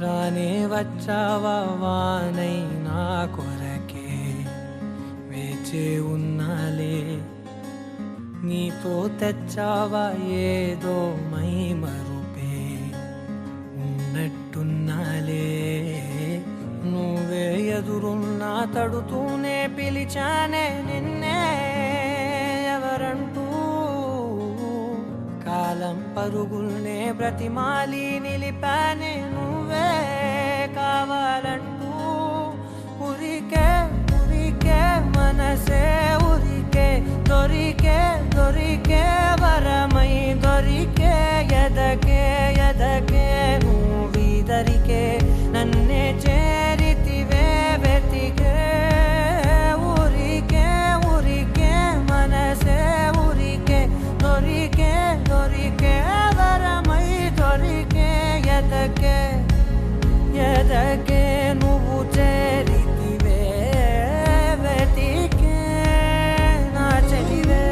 రానే వచ్చావా వానై నా కొరకే వేచే ఉన్నాలే నీతో తెచ్చావా ఏదో మై మరుపే ఉన్నట్టున్నాలే నువ్వే ఎదురున్నా తడుతూనే పిలిచానే నిన్నే ఎవరంటూ కాలం పరుగుల్నే బ్రతిమాలి నిలిపానే నువ్వే కావాలంటూ ఉరికే ఉరికే మనసే ఉరికే దొరికే దొరికే వరమై దొరికే ఎదకే ఎదకే నువ్విదరికే నన్నే చేరితివే వెతికే ఉరికే ఉరికే మనసే ఉరికే దొరికే దొరికే వరమై దొరికే ఎదకే ఎదకే నువ్వు చేరితివే వెతికే నా చెలివే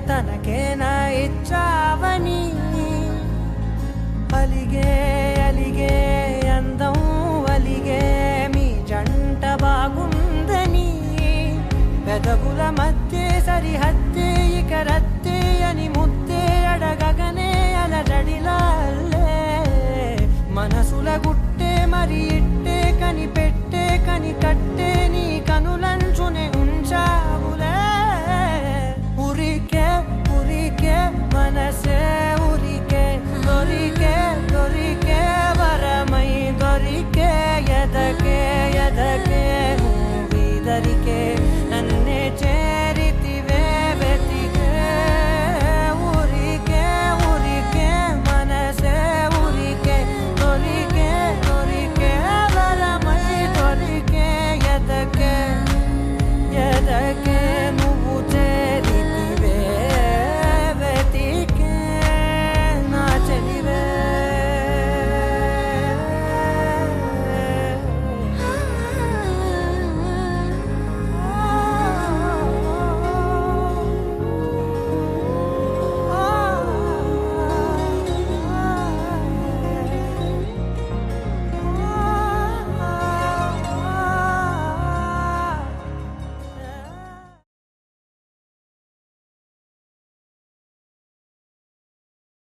తనకేనా ఇచ్చావని అలిగే అలిగే అందం అలిగే మీ జంట బాగుందని పెదవుల మధ్య సరిహద్దే ఇక రద్దే అని ముద్దే అడగగనే అలజడిలాల్లే మనసుల గుట్టే మరి ఇట్టే కనిపెట్టే కని కట్టే నీ కనులంచునే ఉంచావులే ఉరికే ఉరికే మనసే ఉరికే దొరికే దొరికే వరమై దొరికే ఎదకే ఎదకే నువ్విదరికే